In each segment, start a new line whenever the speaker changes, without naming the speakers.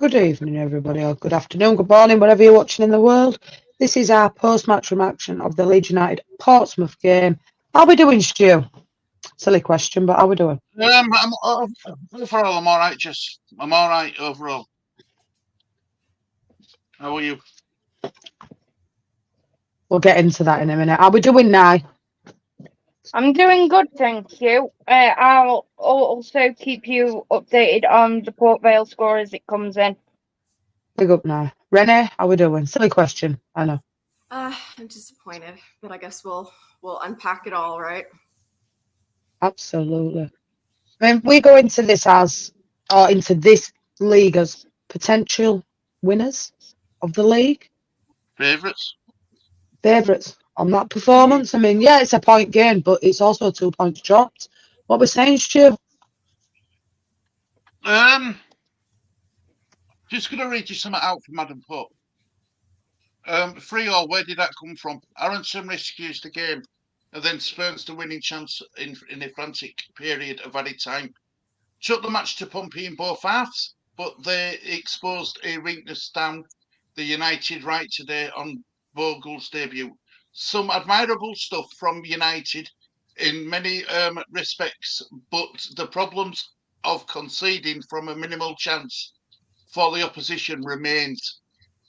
Good evening, everybody, or good afternoon, good morning, wherever you're watching in the world. This is our post-match reaction of the Leeds United Portsmouth game. How we doing, Stu? Silly question, but how we doing?
Overall, I'm all right. I'm all right overall. How are you?
We'll get into that in a minute. How we doing now?
I'm doing good, thank you. I'll also keep you updated on the Port Vale score as it comes in.
Big up now. Renee, how we doing? Silly question, I know.
I'm disappointed, but I guess we'll unpack it all, right?
Absolutely. I mean, we go into this league as potential winners of the league.
Favourites?
Favourites on that performance. I mean, yeah, it's a point gain, but it's also 2 points dropped. What we're saying, Stu?
Just going to read you something out from Adam Pope. 3-3, where did that come from? Aronson rescues the game and then spurns the winning chance in a frantic period of added time. Took the match to Pompey in both halves, but they exposed a weakness down the United right today on Vogel's debut. Some admirable stuff from United in many respects, but the problems of conceding from a minimal chance for the opposition remains.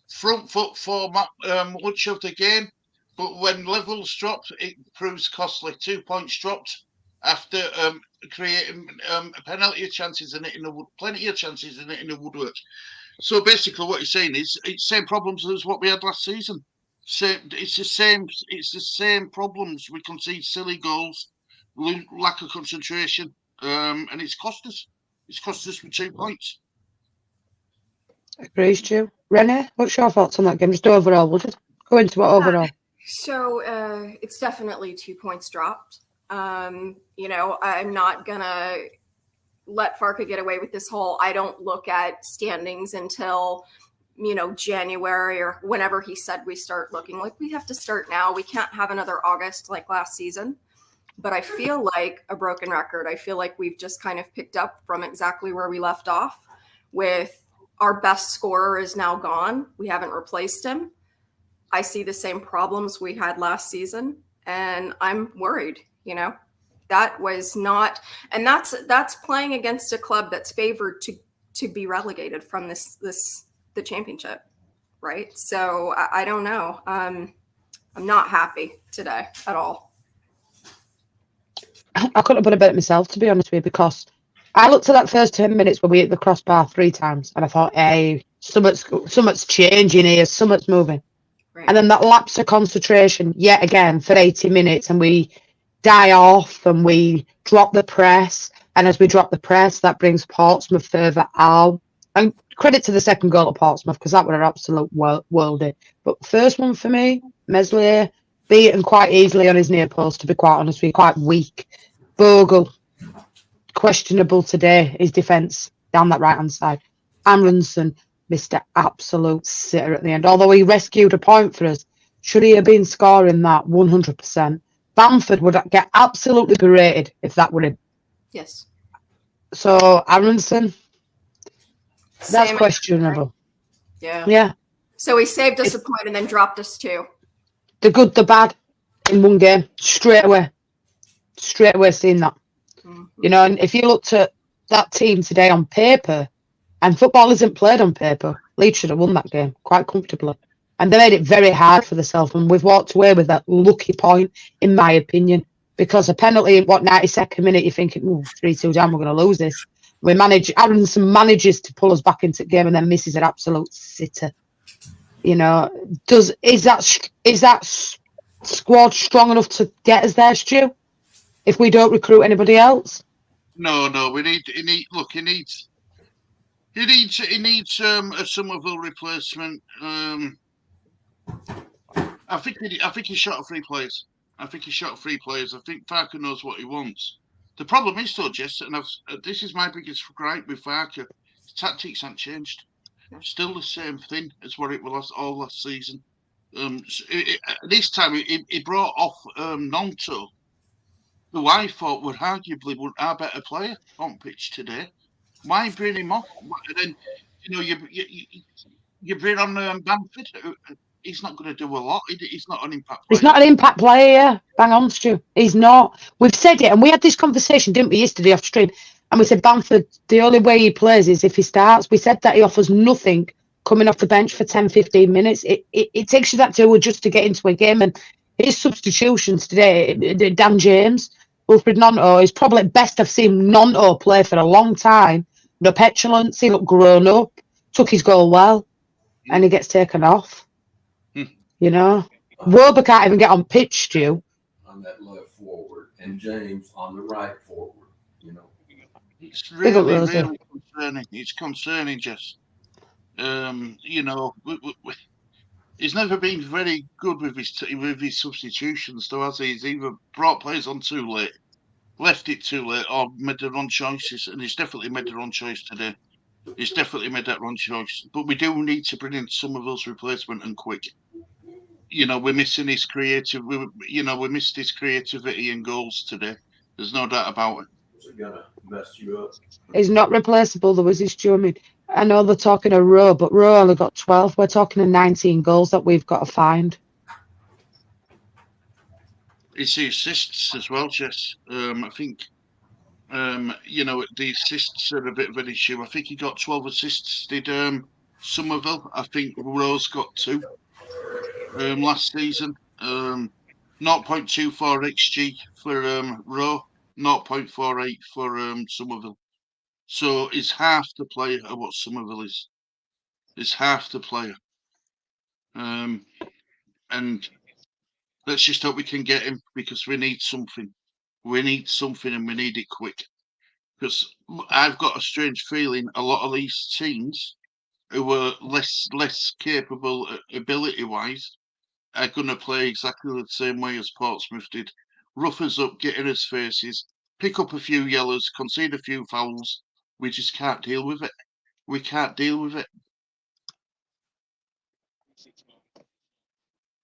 Front foot for much of the game, but when levels dropped, it proves costly. 2 points dropped after creating penalty chances in it plenty of chances in it in the woodwork. So basically, what he's saying is it's the same problems as what we had last season. It's the same problems. We concede silly goals, lack of concentration, and it's cost us. It's cost us with 2 points.
Agrees, Stu. Renee, what's your thoughts on that game? Just overall. We'll just go into it overall.
So it's definitely 2 points dropped. I'm not gonna let Farka get away with this whole I don't look at standings until January or whenever he said we start looking. Like, we have to start now. We can't have another August like last season. But I feel like a broken record. I feel like we've just kind of picked up from exactly where we left off, with our best scorer is now gone. We haven't replaced him. I see the same problems we had last season, and I'm worried. That was not, and that's playing against a club that's favored to be relegated from the championship, right? So I don't know. I'm not happy today at all.
I couldn't have put a bet myself, to be honest with you, because I looked at that first 10 minutes where we hit the crossbar 3 times, and I thought, hey, something's changing here, something's moving. Right. And then that lapse of concentration yet again for 80 minutes, and we die off and we drop the press. And as we drop the press, that brings Portsmouth further out. And credit to the second goal at Portsmouth, because that was an absolute worldie. But first one for me, Meslier, beaten quite easily on his near post, to be quite honest with you, quite weak. Bogle, questionable today, his defence down that right-hand side. Aronson, Mr. Absolute sitter at the end. Although he rescued a point for us, should he have been scoring that 100%? Bamford would get absolutely berated if that were him.
Yes.
So, Aronson, that's questionable.
Yeah.
Yeah.
So he saved us a point and then dropped us 2.
The good, the bad in one game, straight away seeing that. Mm-hmm. And if you looked at that team today on paper, and football isn't played on paper, Leeds should have won that game quite comfortably. And they made it very hard for themselves, and we've walked away with that lucky point, in my opinion, because a penalty in 92nd minute, you're thinking, 3-2 down, we're going to lose this. Aronson manages to pull us back into the game and then misses an absolute sitter. Is that squad strong enough to get us there, Stu? If we don't recruit anybody else?
No. He needs a Somerville replacement. I think he shot a 3 players. I think Farker knows what he wants. The problem is, though, Jess, and this is my biggest gripe with Farker. His tactics haven't changed. Still the same thing as what it was all last season. This time he brought off Nonto, who I thought would arguably our better player on pitch today. Why bring him off? And then you bring on Bamford. He's not going to do a lot. He's not an impact player.
He's not an impact player, yeah. Bang on, Stu. He's not. We've said it, and we had this conversation, didn't we, yesterday off stream? And we said Bamford, the only way he plays is if he starts. We said that he offers nothing coming off the bench for 10, 15 minutes. It takes you that to just to get into a game. And his substitutions today, Dan James, Wilfred Gnonto, is probably the best I've seen Gnonto play for a long time. No petulance. He looked grown up, took his goal well, and he gets taken off. You know, Wilbur can't even get on pitch, Stu.
On that left forward, and James on the right forward. You know,
it's really concerning. It's concerning, Jess. You know, he's never been very good with his substitutions, though, has he? He's either brought players on too late, left it too late, or made the wrong choices. And he's definitely made the wrong choice today. He's definitely made that wrong choice. But we do need to bring in some of those replacement and quick. You know, we're missing his creative. We missed his creativity and goals today. There's no doubt about it.
Is it gonna mess you up?
He's not replaceable, though, is he, Stu? I mean, I know they're talking a Rowe, but Rowe only got 12. We're talking of 19 goals that we've got to find.
It's the assists as well, Jess. I think, the assists are a bit of an issue. I think he got 12 assists, did Somerville. I think Rowe's got 2. Last season, 0.24 XG for Rowe, 0.48 for Somerville. So it's half the player of what Somerville is. It's half the player. And let's just hope we can get him, because we need something. We need something, and we need it quick. Because I've got a strange feeling a lot of these teams who are less capable ability-wise are going to play exactly the same way as Portsmouth did. Rough us up, get in his faces, pick up a few yellows, concede a few fouls. We just can't deal with it. We can't deal with it.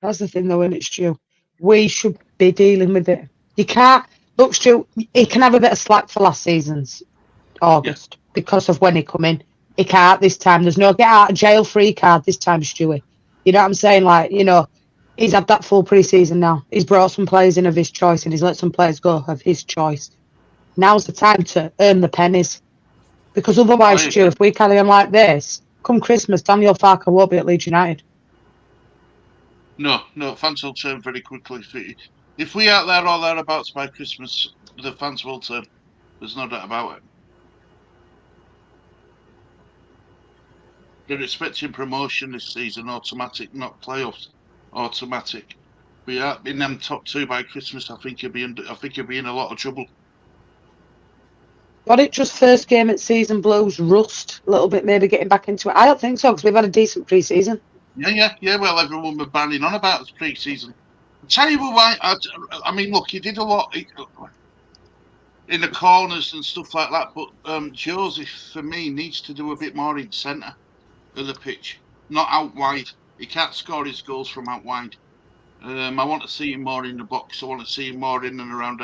That's the thing, though, isn't it, Stu? We should be dealing with it. You can't. Look, Stu, he can have a bit of slack for last season's August because of when he come in. He can't this time. There's no get out of jail free card this time, Stewie. You know what I'm saying? Like, he's had that full pre-season now. He's brought some players in of his choice, and he's let some players go of his choice. Now's the time to earn the pennies. Because otherwise, Stu, if we carry on like this, come Christmas, Daniel Farker won't be at Leeds United.
No, fans will turn very quickly. If we aren't there or thereabouts by Christmas, the fans will turn. There's no doubt about it. They're expecting promotion this season, automatic, not playoffs. Automatic. We are in them top 2 by Christmas. I think he'll be in a lot of trouble.
Got it just first game at season blues, rust a little bit, maybe getting back into it. I don't think so, because we've had a decent pre-season.
Yeah. Well, everyone were banning on about the pre-season. I'll tell you why. I mean, look, he did a lot in the corners and stuff like that, but Joseph, for me, needs to do a bit more in centre of the pitch, not out wide. He can't score his goals from out wide. I want to see him more in the box. I want to see him more in and around,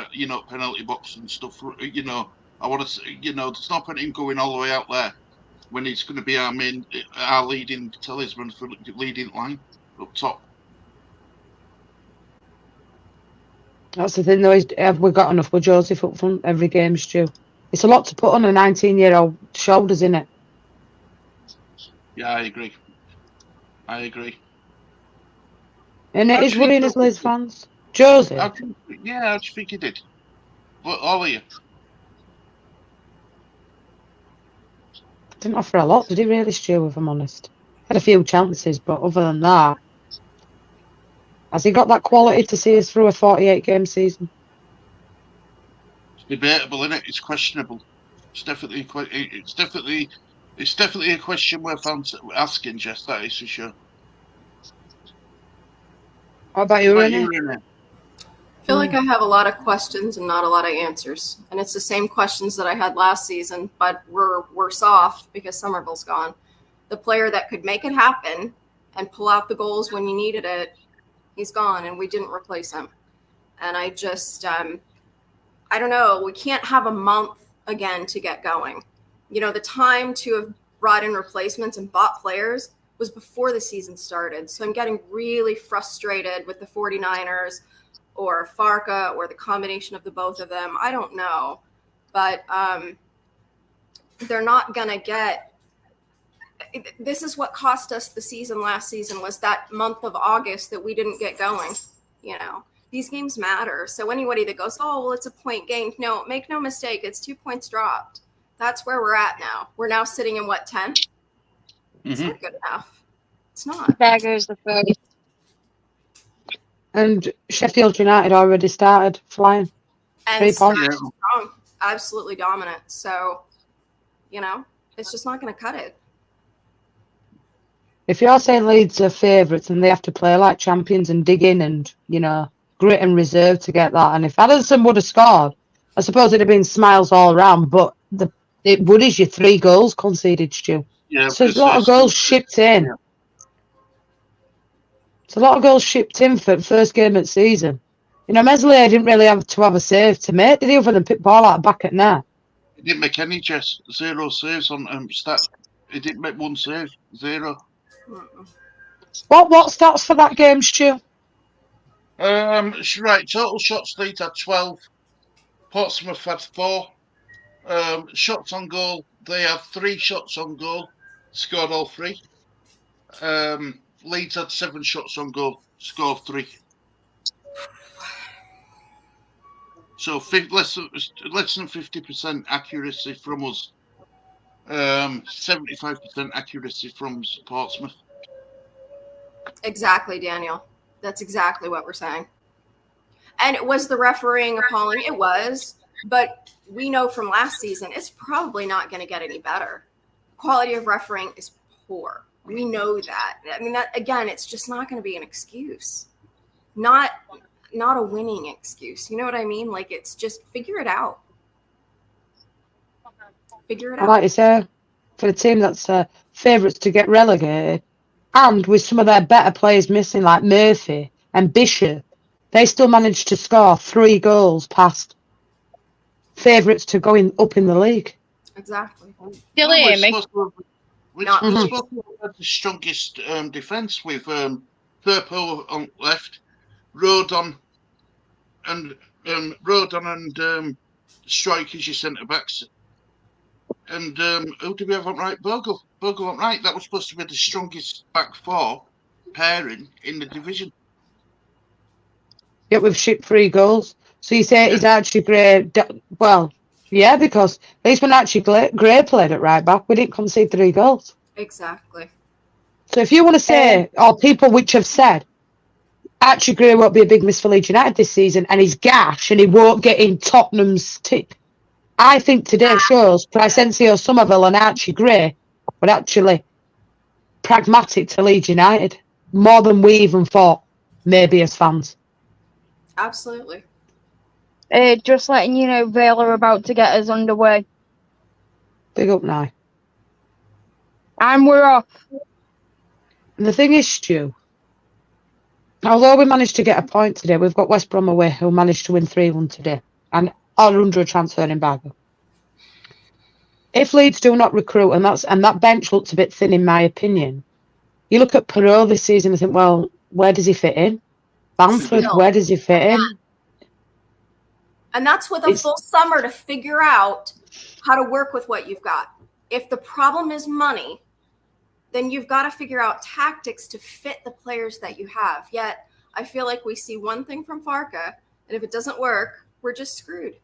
penalty box and stuff. I want to see, there's no point in him going all the way out there when he's going to be our leading talisman for leading line up top.
That's the thing, though. Have we got enough with Joseph up front every game, Stu? It's a lot to put on a 19-year-old shoulders, isn't it?
Yeah, I agree.
And it is worrying as Leeds fans. Joseph?
How do you think he did? What, all of you?
Didn't offer a lot, did he really, Stu, if I'm honest? Had a few chances, but other than that, has he got that quality to see us through a 48-game season?
It's debatable, isn't it? It's questionable. It's definitely a question worth asking, Jess. That is for sure.
What about you, Renee?
I feel like I have a lot of questions and not a lot of answers. And it's the same questions that I had last season, but we're worse off because Somerville's gone. The player that could make it happen and pull out the goals when you needed it, he's gone, and we didn't replace him. And I just, I don't know. We can't have a month again to get going. The time to have brought in replacements and bought players was before the season started. So I'm getting really frustrated with the 49ers or Farka or the combination of the both of them. I don't know. But they're not going to get – this is what cost us the season last season, was that month of August that we didn't get going. You know, these games matter. So anybody that goes, oh, well, it's a point gained. No, make no mistake. It's 2 points dropped. That's where we're at now. We're now sitting in what, 10th? Mm-hmm. It's not good enough. It's not.
There goes the first.
And Sheffield United already started flying.
And
3 points.
strong, absolutely dominant. So, you know, it's just not going to cut it.
If you're saying Leeds are favourites and they have to play like champions and dig in and, you know, grit and reserve to get that, and if Addison would have scored, I suppose it'd have been smiles all around, but it would is your 3 goals conceded, Stu.
Yeah,
so there's a lot of goals shipped in. Yeah. It's a lot of goals shipped in for the first game of the season. You know, Meslier didn't really have to have a save to make, did he, other than pick ball out back at net?
He didn't make any, Jess. 0 saves on stat. He didn't make 1 save. 0.
What stats for that game, Stu?
Right, total shots Leeds had 12. Portsmouth had 4. Shots on goal, they had 3 shots on goal, scored all 3. Leeds had 7 shots on goal, scored 3. So less than 50% accuracy from us. 75% accuracy from Portsmouth.
Exactly, Daniel. That's exactly what we're saying. And was the refereeing appalling? It was, but we know from last season it's probably not going to get any better. Quality of refereeing is poor. We know that. I mean, that, again, it's just not going to be an excuse. Not a winning excuse. You know what I mean? Like, it's just figure it out. Figure it out.
Like you say, for a team that's favourites to get relegated, and with some of their better players missing, like Murphy and Bishop, they still managed to score 3 goals past favourites to going up in the league.
Exactly.
Still hear me?
We're supposed to have the strongest defence with Firpo on left, Rodon and Strike as your centre backs. And who do we have on right? Bogle on right. That was supposed to be the strongest back 4 pairing in the division.
Yet we've shipped 3 goals. So you say it's actually great. Well, yeah, because at least when actually Gray played at right back, we didn't concede 3 goals.
Exactly.
So if you want to say, or people which have said, Archie Gray won't be a big miss for Leeds United this season, and he's gash, and he won't get in Tottenham's tip. I think today shows Crescencio Somerville and Archie Gray were actually pragmatic to Leeds United, more than we even thought, maybe as fans.
Absolutely.
Just letting you know, Vale are about to get us underway.
Big up now.
And we're off.
And the thing is, Stu, although we managed to get a point today, we've got West Brom away who managed to win 3-1 today and are under a transfer embargo. If Leeds do not recruit, and that bench looks a bit thin in my opinion, you look at Perot this season and think, well, where does he fit in? Bamford, where does he fit in?
And that's with a full summer to figure out how to work with what you've got. If the problem is money, then you've got to figure out tactics to fit the players that you have. Yet, I feel like we see one thing from Farka, and if it doesn't work, we're just screwed.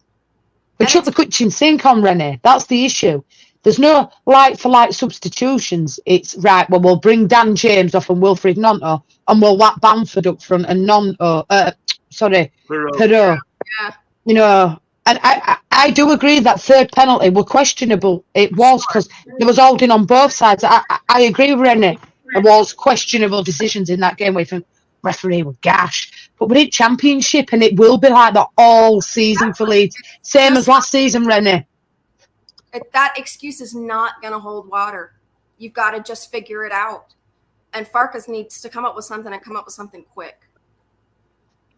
We shut the kitchen sink on, Renee. That's the issue. There's no like-for-like substitutions. It's, right, well, we'll bring Dan James off and Wilfried Gnonto, and we'll whack Bamford up front and Perot.
Yeah.
You know, and I do agree that 3rd penalty were questionable. It was, because there was holding on both sides. I agree with Rennie. There was questionable decisions in that game where you think referee were gash. But we're in Championship, and it will be like that all season for Leeds. Same as last season, Rennie.
That excuse is not going to hold water. You've got to just figure it out. And Farkas needs to come up with something and come up with something quick.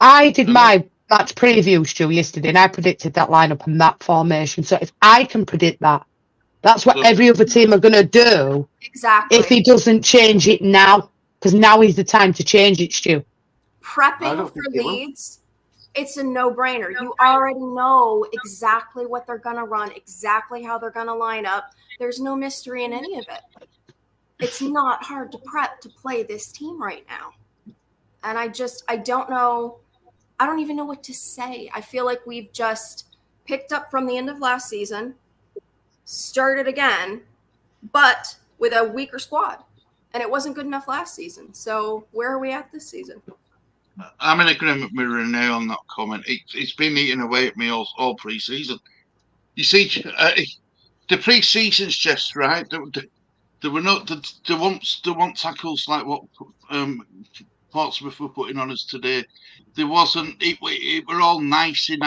I did my match preview, Stu, yesterday, and I predicted that lineup and that formation. So if I can predict that, That's what every other team are going to do.
Exactly.
If he doesn't change it now, because now is the time to change it, Stu.
Prepping for Leeds, it's a no-brainer. You already know exactly what they're going to run, exactly how they're going to line up. There's no mystery in any of it. It's not hard to prep to play this team right now. And I don't know. I don't even know what to say. I feel like we've just picked up from the end of last season, started again, but with a weaker squad. And it wasn't good enough last season. So where are we at this season?
I'm in agreement with Renee on that comment. It's been eating away at me all pre-season. You see, the pre-season's just right. There were not there weren't tackles like what Portsmouth were putting on us today. There wasn't. It were all nicey.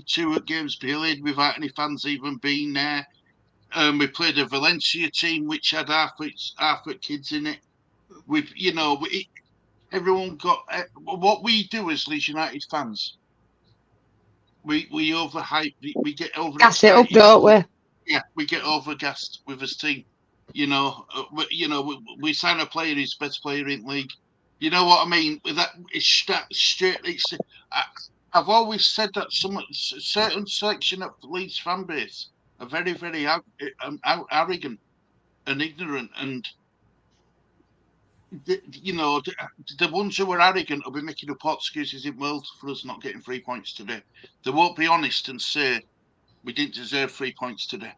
2 games played without any fans even being there. We played a Valencia team which had half its kids in it. Everyone got what we do as Leeds United fans. We overhype. We get over.
Gas it up, don't we?
Yeah, we get overgassed with this team. We sign a player who's best player in league. You know what I mean? With that, it's straight. I've always said that a certain section of the Leeds fan base are very, very arrogant and ignorant, and the ones who are arrogant will be making up excuses in world for us not getting 3 points today. They won't be honest and say we didn't deserve 3 points today.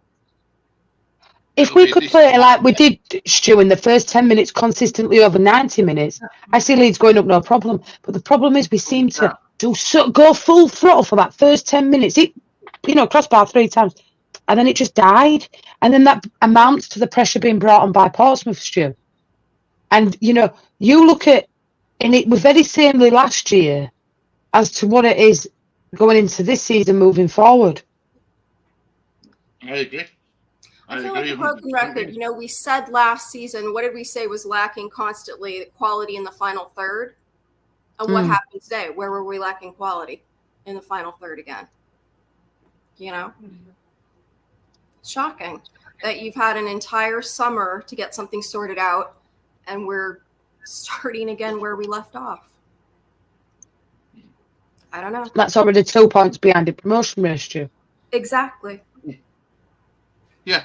If we could play it like we did, Stu, in the first 10 minutes consistently over 90 minutes, I see Leeds going up no problem. But the problem is we seem to go full throttle for that first 10 minutes. Crossbar 3 times. And then it just died. And then that amounts to the pressure being brought on by Portsmouth, Stu. And, you look at, and it was very samely last year as to what it is going into this season moving forward.
I agree.
I feel like a broken record. We said last season, what did we say was lacking constantly? Quality in the final third. And what happened today? Where were we lacking quality in the final third again? Shocking that you've had an entire summer to get something sorted out, and we're starting again where we left off. I don't know.
That's already 2 points behind the promotion race, Stu.
Exactly.
Yeah.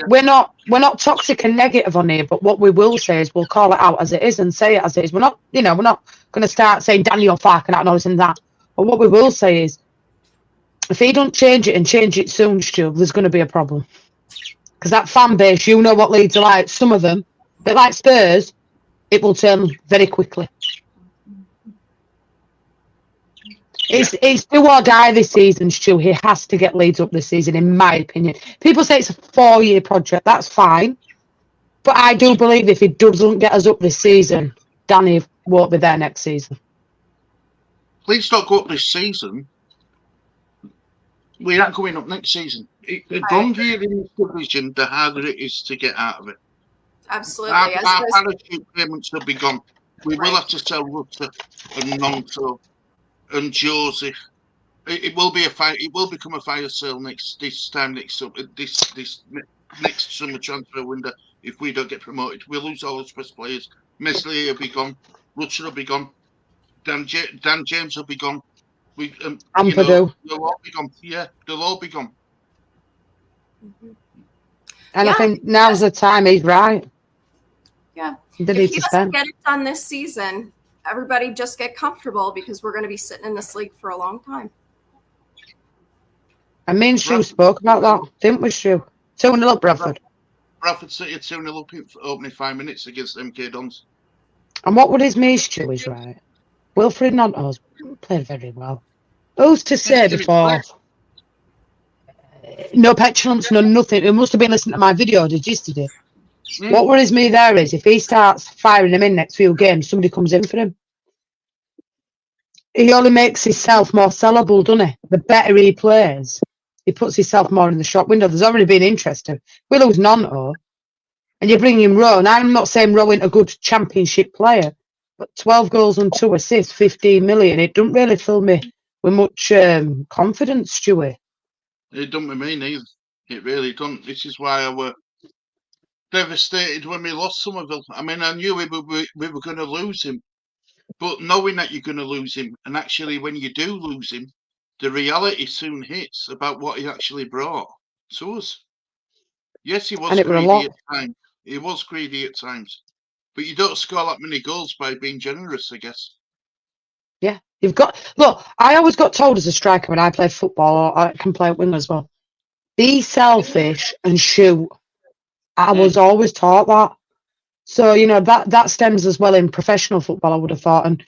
We're not toxic and negative on here, but what we will say is we'll call it out as it is and say it as it is. We're not going to start saying Daniel Fark and all this and that. But what we will say is, if he don't change it and change it soon, Stu, there's going to be a problem. Because that fan base, what Leeds are like. Some of them, a bit like Spurs, it will turn very quickly. It's do or die this season, Stu. He has to get Leeds up this season, in my opinion. People say it's a 4-year project. That's fine. But I do believe if he doesn't get us up this season, Danny won't be there next season.
Please don't go up this season. We're not going up next season. The longer you're in this division, the harder it is to get out of it.
Absolutely.
Our parachute payments will be gone. We will have to sell Rutter and Nonto and Joseph. It will be a fire. It will become a fire sale next summer transfer window if we don't get promoted. We'll lose all those best players. Meslier will be gone. Rutter will be gone. Dan James will be gone. They'll all be gone. Yeah, they'll all be gone.
And I think now's the time. He's right.
Yeah.
If
he doesn't get it done this season, everybody just get comfortable because we're going to be sitting in this league for a long time.
And me and Stu spoke about that, didn't we, Stu? 2-0 up, Bradford.
Bradford City 2-0 up in opening 5 minutes against MK Dons.
And what would his me, Stu, is right. Wilfred Nonto's played very well. Who's to say before? No petulance, no nothing. He must have been listening to my video yesterday. What worries me there is if he starts firing him in next few games, somebody comes in for him. He only makes himself more sellable, doesn't he? The better he plays, he puts himself more in the shop window. There's already been interest. We lose Nonto, and you bring in Rowe. And I'm not saying Rowe ain't a good championship player, but 12 goals and 2 assists, 15 million. It doesn't really fill me with much confidence, Stewie.
It don't with me neither. It really doesn't. This is why I were devastated when we lost Somerville. I mean, I knew we were going to lose him, but knowing that you're going to lose him, and actually when you do lose him, the reality soon hits about what he actually brought to us. Yes, he was
And it were a
greedy
lot.
at times. He was greedy at times. But you don't score that many goals by being generous, I guess.
Yeah, you've got. Look, I always got told as a striker when I played football, or I can play wing as well. Be selfish and shoot. I was always taught that. So, that stems as well in professional football, I would have thought. And,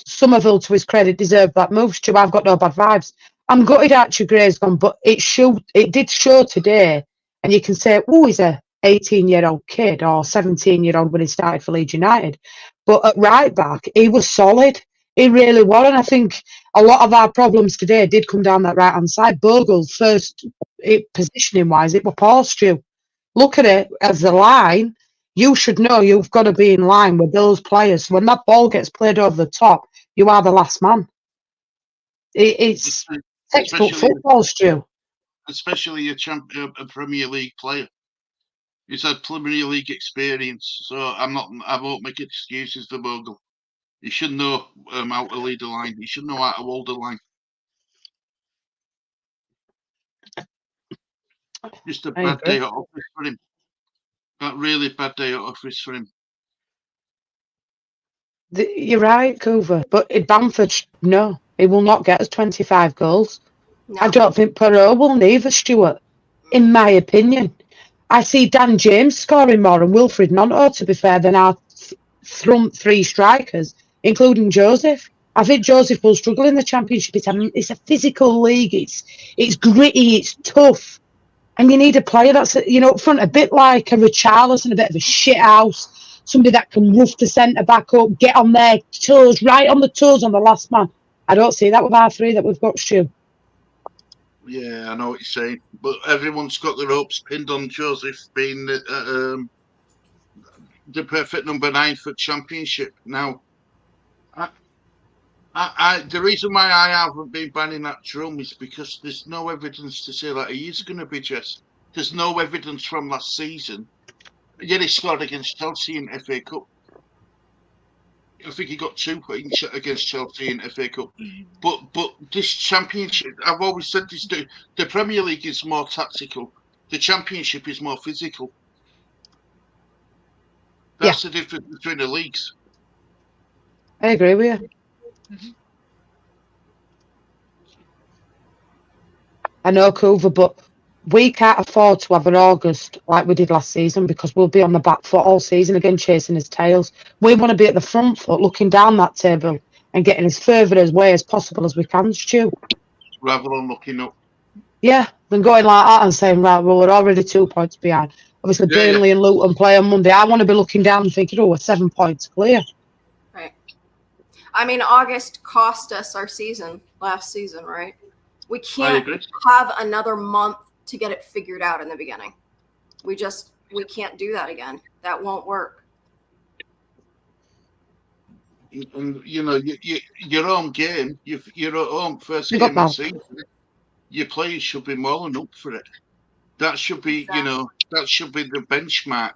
Somerville, to his credit, deserved that move. Stu, I've got no bad vibes. I'm gutted Archie Gray's gone, but it did show today. And you can say, oh, he's a 18-year-old kid or 17-year-old when he started for Leeds United. But at right back, he was solid. He really was. And I think a lot of our problems today did come down that right-hand side. Bogle, first, positioning-wise, it was poor, Stu. Look at it as a line. You should know you've got to be in line with those players. When that ball gets played over the top, you are the last man. It's textbook football, Stu.
Especially a Premier League player. He's had Premier League experience, so I won't make excuses for Bogle. He should know how to lead a line. He should know how to hold a line. Just a bad day at office for him. That really bad day at office for him.
You're right, Coover. But Bamford, no, he will not get us 25 goals. No. I don't think Perot will neither, Stuart, in my opinion. I see Dan James scoring more and Wilfred Gnonto, to be fair, than our front three strikers, including Joseph. I think Joseph will struggle in the Championship. It's a physical league. It's gritty. It's tough. And you need a player that's, up front, a bit like a Richarlison, a bit of a shithouse, somebody that can roof the centre back up, get on their toes, right on the toes on the last man. I don't see that with our three that we've got, Stu.
Yeah, I know what you're saying. But everyone's got their hopes pinned on Joseph being the perfect number 9 for Championship. Now, the reason why I haven't been banning that drum is because there's no evidence to say that he is going to be Jess. There's no evidence from last season. Yeah, he scored against Chelsea in FA Cup. I think he got 2 against Chelsea in FA Cup. But this Championship, I've always said this, the Premier League is more tactical. The Championship is more physical. That's the difference between the leagues.
I agree with you. Mm-hmm. I know, Coover, but we can't afford to have an August like we did last season because we'll be on the back foot all season again, chasing his tails. We want to be at the front foot, looking down that table and getting as further away as possible as we can, Stu.
Rather than looking up.
Yeah, than going like that and saying, right, well, we're already 2 points behind. Obviously, Burnley and Luton play on Monday. I want to be looking down and thinking, we're 7 points clear.
Right. I mean, August cost us our season last season, right? We can't have another month to get it figured out in the beginning. We can't do that again. That won't work.
And your home game, your home first game of the season, your players should be more than up for it. That should be, that should be the benchmark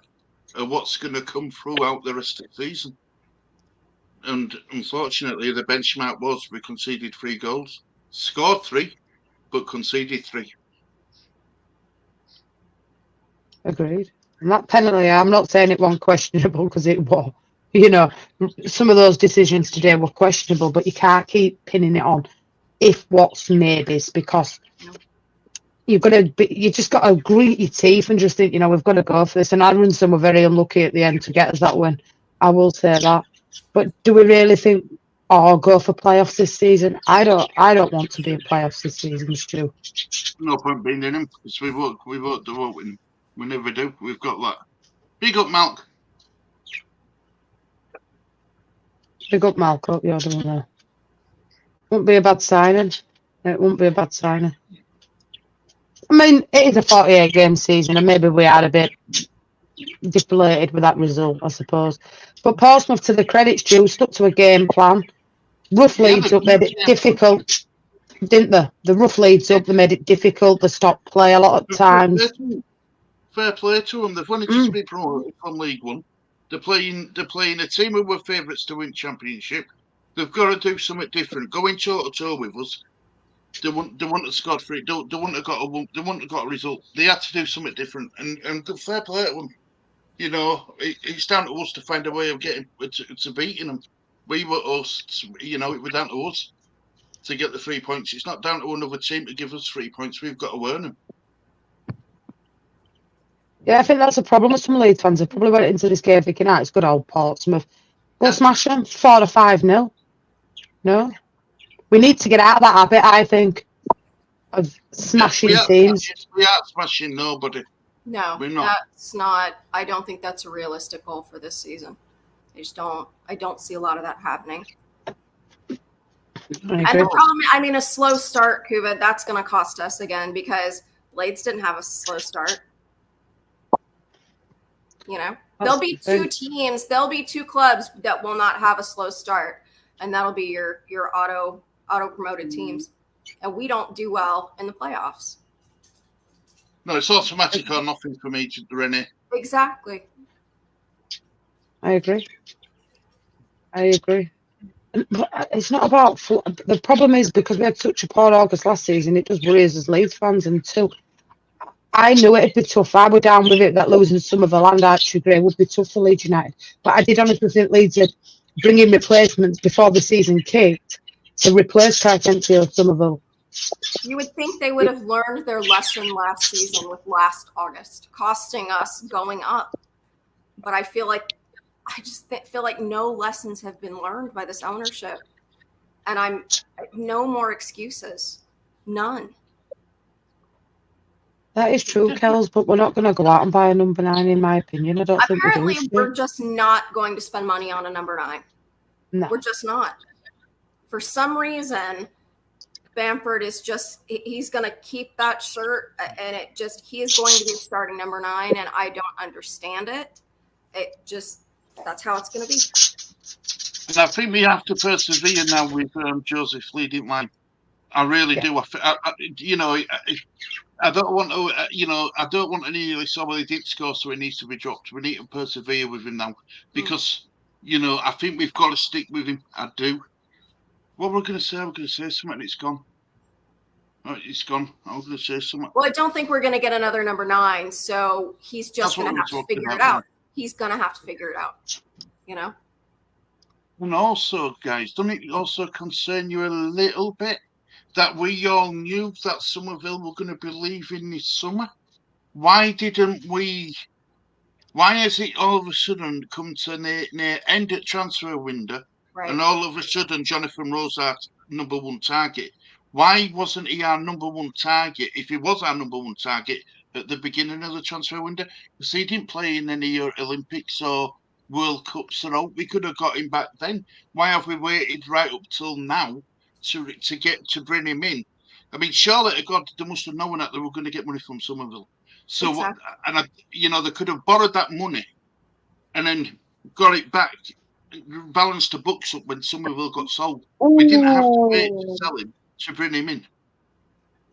of what's going to come throughout the rest of the season. And unfortunately, the benchmark was we conceded 3 goals, scored 3, but conceded 3.
Agreed. And that penalty, I'm not saying it wasn't questionable because it was. Some of those decisions today were questionable, but you can't keep pinning it on if what's maybes because you just got to grit your teeth and just think, we've got to go for this. And Aronson were very unlucky at the end to get us that win. I will say that. But do we really think, go for playoffs this season? I don't want to be in playoffs this season, Stu.
No point being in them because we won't win. We never do. We've got that. Big up, Malk.
Big up, Malk. Hope you're doing well. Won't be a bad signing. It won't be a bad signing. I mean, it is a 48-game season, and maybe we are a bit deflated with that result, I suppose. But Portsmouth, to the credits due, stuck to a game plan. Rough leads up, made it difficult. didn't they? The rough leads up, they made it difficult. They stopped play a lot of times.
Fair play to them. They've wanted to be promoted from League One. They're playing a team who were favourites to win Championship. They've got to do something different. Going toe to toe with us. They wouldn't have scored for it. They wouldn't have got a result. They had to do something different. And fair play to them. You know, it's down to us to find a way of getting to beating them. We were us. You know, it was down to us to get the 3 points. It's not down to another team to give us 3 points. We've got to earn them.
Yeah, I think that's a problem with some Leeds fans. They probably went into this game thinking, it's good old Portsmouth. Go smash them, 4 or 5-0. No? We need to get out of that habit, I think, of smashing teams.
We aren't smashing nobody.
No,
We're not.
That's not. I don't think that's a realistic goal for this season. I don't see a lot of that happening. And the problem, I mean, a slow start, Kuba, that's going to cost us again because Leeds didn't have a slow start. You know, there'll be two teams, there'll be two clubs that will not have a slow start, and that'll be your auto promoted teams. And we don't do well in the playoffs.
No, it's automatic or nothing for me, Renee.
Exactly.
I agree. But it's not about the problem is because we had such a poor August last season, it does worry us as Leeds fans. And two, I knew it'd be tough. I were down with it that losing some of the land Archie Gray would be tough for Leeds United. But I did honestly think Leeds would bring in replacements before the season kicked to replace Carpentier Somerville.
You would think they would have learned their lesson last season with last August, costing us going up. But I feel like no lessons have been learned by this ownership. And no more excuses. None.
That is true, Kels, but we're not going to go out and buy a number 9, in my opinion. I don't
Apparently,
think
we're just not going to spend money on a number 9.
No.
We're just not. For some reason, Bamford is he's going to keep that shirt, and he is going to be starting number 9, and I don't understand it. That's how it's going to be.
And I think we have to persevere now with Joseph leading line. I really do. I don't want to, I don't want to nearly say, well, he didn't score, so he needs to be dropped. We need to persevere with him now because, I think we've got to stick with him. I do. What we're going to say, I'm going to say something, it's gone. Oh, it's gone. I was going to say something.
Well, I don't think we're going to get another number 9, so he's just going to have to figure it out. He's going to have to figure it out,
And also, guys, doesn't it also concern you a little bit that we all knew that Somerville were going to be leaving this summer? Why didn't we? Why has it all of a sudden come to near end at transfer window,
right,
and all of a sudden Jonathan Rose our number 1 target? Why wasn't he our number 1 target? If he was our number 1 target at the beginning of the transfer window, because he didn't play in any Olympics or World Cups at all, we could have got him back then. Why have we waited right up till now to bring him in? I mean, surely to God, they must have known that they were going to get money from Somerville. So, exactly. They could have borrowed that money and then got it back, balanced the books up when Somerville got sold. We didn't have to wait to sell him to bring him in.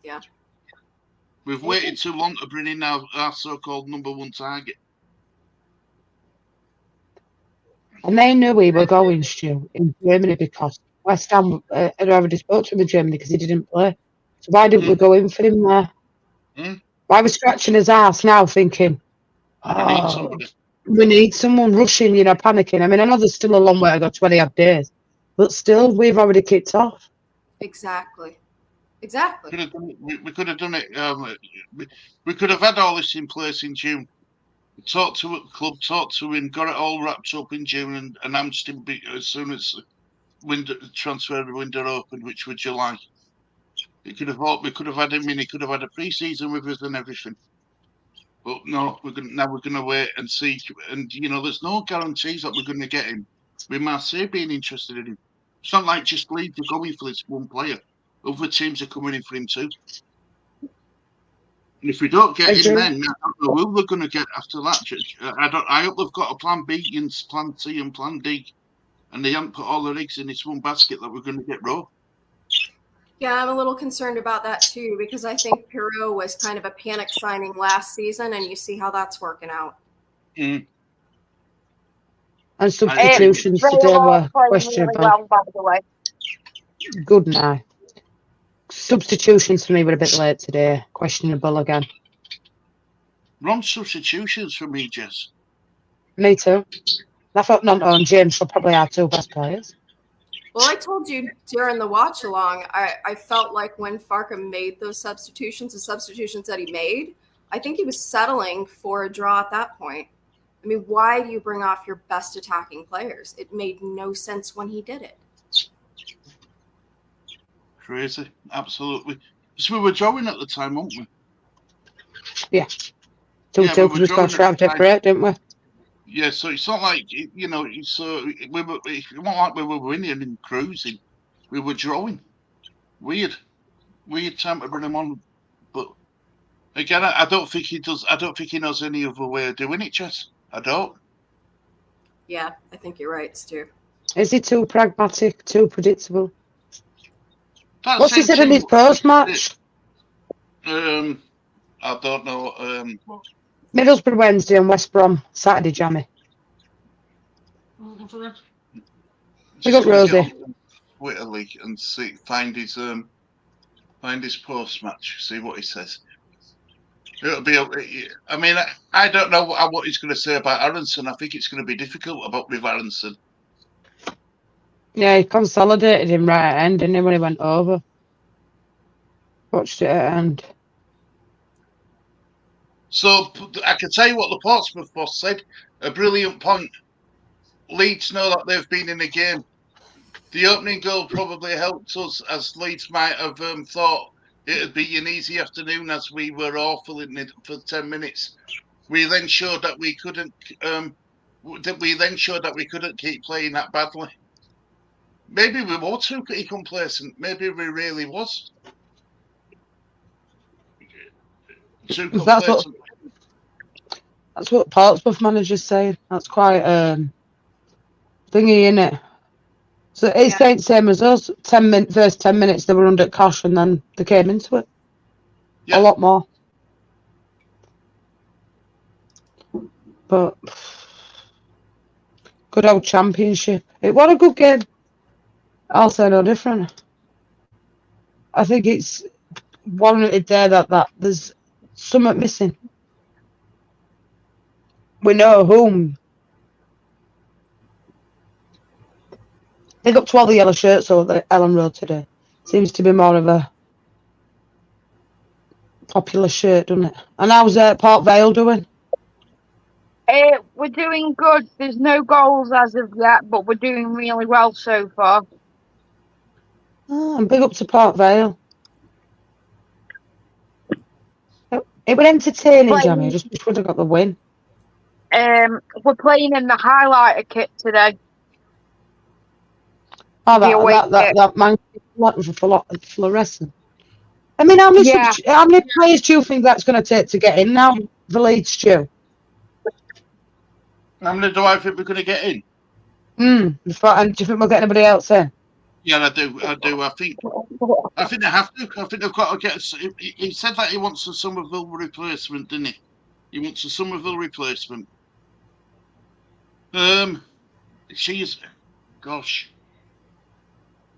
Yeah.
We've waited too long to bring in our so-called number 1 target.
And they knew we were going, Stu, in Germany because West Ham had already spoke to him in Germany because he didn't play. So why didn't we go in for him there? Why are we scratching his ass now thinking, we need someone rushing, panicking? I mean, I know there's still a long way to go, 20-odd days, but still, we've already kicked off.
Exactly.
We could have done it. We could have had all this in place in June. Talked to the club, talked to him, got it all wrapped up in June, and announced him as soon as transfer window opened, which was July. We could have had him in. He could have had a pre-season with us and everything. But no, we're going to wait and see. And there's no guarantees that we're going to get him. With Marseille being interested in him, it's not like just Leeds are going for this one player. Other teams are coming in for him too. And if we don't get him, then I don't know who we're going to get after that. I hope they've got a plan B and plan C and plan D, and they haven't put all their eggs in this one basket that we're going to get Rowe.
Yeah, I'm a little concerned about that too, because I think Pirot was kind of a panic signing last season, and you see how that's working out.
Mm.
And substitutions
They
today
are
were
playing really
questionable.
well, by the way.
Good night. Substitutions for me were a bit late today. Questionable again.
Wrong substitutions for me, Jess.
Me too. I thought Nonto and James were probably our two best players.
Well, I told you during the watch along, I felt like when Farke made those substitutions, the substitutions that he made, I think he was settling for a draw at that point. I mean, why do you bring off your best attacking players? It made no sense when he did it.
Crazy, absolutely. So we were drawing at the time, weren't we?
Yeah. 2-2 because we scored straight after break, didn't we?
Yeah, so it's not like, you know, so it wasn't like we were winning and cruising. We were drawing. Weird time to bring him on. But again, I don't think he does. I don't think he knows any other way of doing it, Jess. I don't.
Yeah, I think you're right, Stu.
Is he too pragmatic, too predictable?
That
What's he
same
said in
team-
his post-match?
I don't know.
Middlesbrough Wednesday and West Brom Saturday, Jamie. We got Rosie.
Twitter leak and see find his post match. See what he says. It'll be. I mean, I don't know what he's going to say about Aronson. I think it's going to be difficult with Aronson.
Yeah, he consolidated him right at end, didn't he, when he went over? Watched it at end.
So I can tell you what the Portsmouth boss said. A brilliant point. Leeds know that they've been in the game. The opening goal probably helped us, as Leeds might have thought it'd be an easy afternoon, as we were awful in it for 10 minutes. We then showed that we couldn't. Keep playing that badly. Maybe we were too complacent. Maybe we really was too complacent.
That's what Portsmouth manager's saying. That's quite thingy, innit? So it's the same as us. First 10 minutes they were under cosh, and then they came into it.
Yeah.
A lot more. But good old Championship. What a good game. I'll say no different. I think it's warranted there that there's something missing. We know whom. Big up to all the yellow shirts over the Ellen Road today. Seems to be more of a popular shirt, doesn't it? And how's Port Vale doing?
We're doing good. There's no goals as of yet, but we're doing really well so far.
Oh, and big up to Port Vale. It was entertaining, Jamie. I just wish we'd have got the win.
We're playing in the highlighter kit today.
Oh, that man fluorescent. I mean, how many players do you think that's going to take to get in now? The Leeds, Stu.
How many do I think we're going to get in?
And do you think we'll get anybody else in?
Yeah, I do. I think they have to. I think they've got to get. He said that he wants a Somerville replacement, didn't he? He wants a Somerville replacement. Gosh.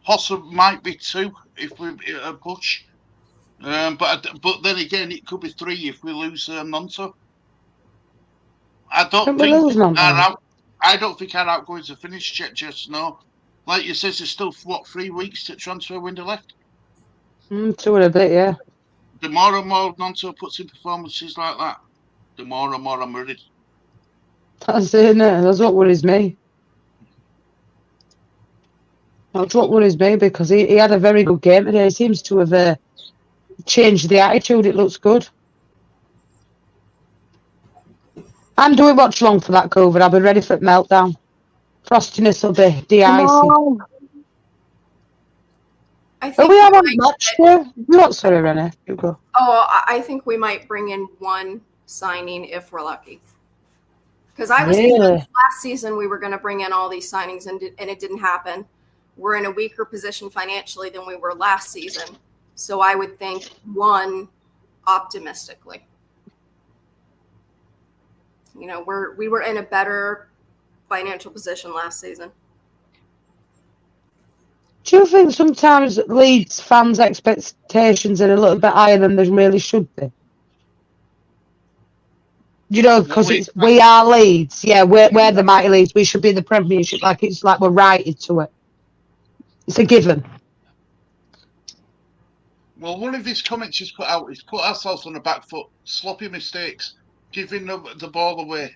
Possum might be 2 if we push. But then again, it could be 3 if we lose Nonto. I don't think our outgoings are finished yet. Just no, like you said, there's still 3 weeks to transfer window left.
2 and a bit, yeah.
The more and more Nonto puts in performances like that, the more and more I'm worried.
That's it, innit? That's what worries me. That's what worries me, because he had a very good game today. He seems to have changed the attitude. It looks good. I'm doing watch long for that COVID. I'll be ready for the meltdown. Frostiness will be de-icing. Are we on a match there? Not sorry, Renee. You go.
Oh, I think we might bring in 1 signing if we're lucky. Because I was thinking last season we were going to bring in all these signings and it didn't happen. we're in a weaker position financially than we were last season. So I would think 1 optimistically. You know, we were in a better financial position last season.
Do you think sometimes Leeds fans' expectations are a little bit higher than they really should be? You know, because we are Leeds. Yeah, we're the mighty Leeds. We should be in the Premiership. It's like we're righted to it. It's a given.
Well, one of his comments he's put out is put ourselves on the back foot, sloppy mistakes, giving the ball away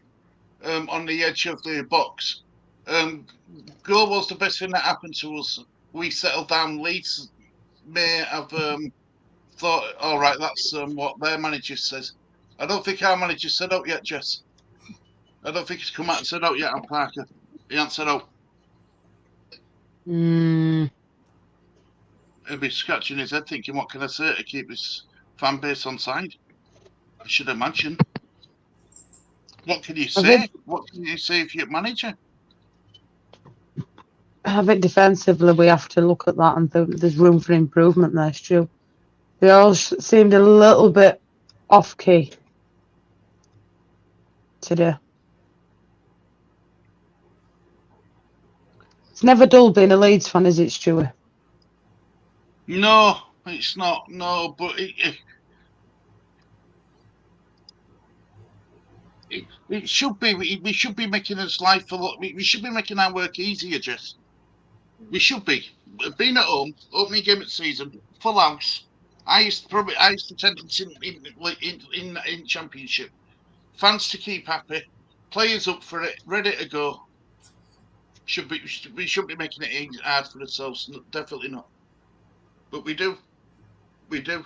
on the edge of the box. Goal was the best thing that happened to us. We settled down. Leeds may have thought, all right, that's what their manager says. I don't think our manager said out yet, Jess. I don't think he's come out and said out yet on Parker. He hasn't said out. He'll be scratching his head thinking, what can I say to keep his fan base on side? I should imagine. What can you say? What can you say if you're manager?
I think defensively we have to look at that and there's room for improvement there, Stu. They all seemed a little bit off-key today. It's never dull being a Leeds fan, is it, Stuart?
No, it's not. No, but it should be. We should be making this life a lot. We should be making our work easier, Jess. We should be. Being at home, opening game of the season, full house. Highest attendance in Championship. Fans to keep happy. Players up for it, ready to go. We shouldn't be making it hard for ourselves. No, definitely not. But we do. We do.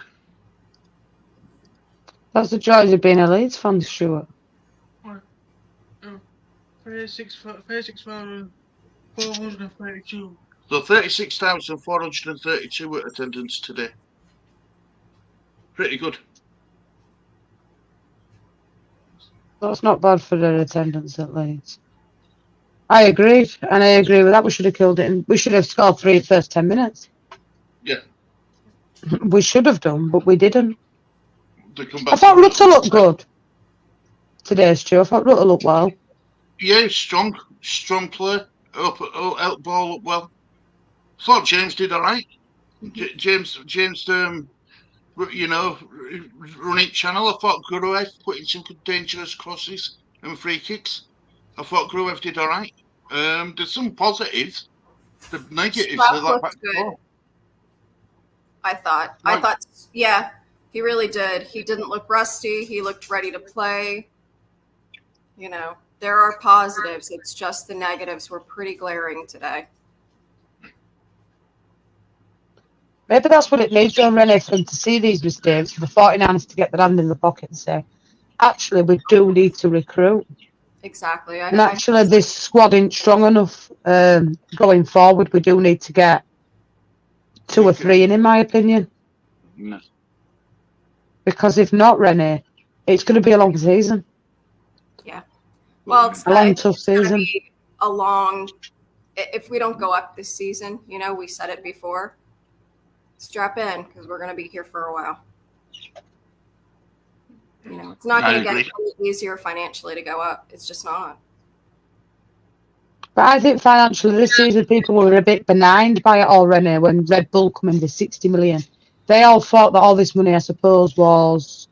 That's the joys of being a Leeds fan, Stuart.
36,432. So 36,432 attendance today. Pretty good.
That's not bad for their attendance at Leeds. I agree, and I agree with that. We should have killed it, and we should have scored 3 in the first 10 minutes.
Yeah.
We should have done, but we didn't.
I
thought Rutter looked good today, Stu. I thought Rutter looked well.
Yeah, strong play. Help ball up well. Thought James did all right. James, running channel. I thought Gruev putting some dangerous crosses and free kicks. I thought Gruev did all right. There's some positives. The negatives are that back
good. I thought, yeah, he really did. He didn't look rusty. He looked ready to play. You know, there are positives. It's just the negatives were pretty glaring today.
Maybe that's what it needs, John Rennie, for them to see these mistakes, for the 49ers to get their hand in the pocket and say, actually, we do need to recruit.
Exactly.
And actually, this squad isn't strong enough going forward. We do need to get 2 or 3 in my opinion.
No.
Because if not, Rennie, it's going to be a long season.
Yeah. Well, it's
a long, tough season.
If we don't go up this season, we said it before, strap in because we're going to be here for a while. It's not going to get any easier financially to go up. It's just not.
But I think financially this season people were a bit benign by it already when Red Bull come in with 60 million. They all thought that all this money, I suppose, was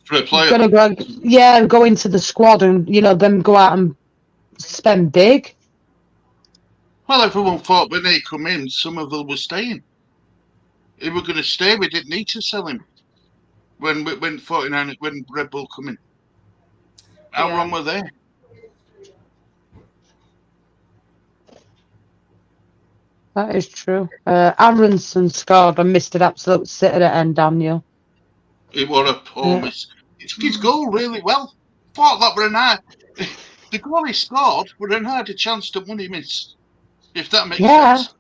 for a player.
Going to go into the squad and, them go out and spend big.
Well, everyone thought when they come in, some of them were staying. If we're going to stay, we didn't need to sell him. When Red Bull come in. How wrong were they?
That is true. Aronson scored and missed an absolute sitter at end, Daniel.
It was a poor miss. His goal really well. Thought that were an hard. The goal he scored would have had a chance to win he missed. If that makes sense.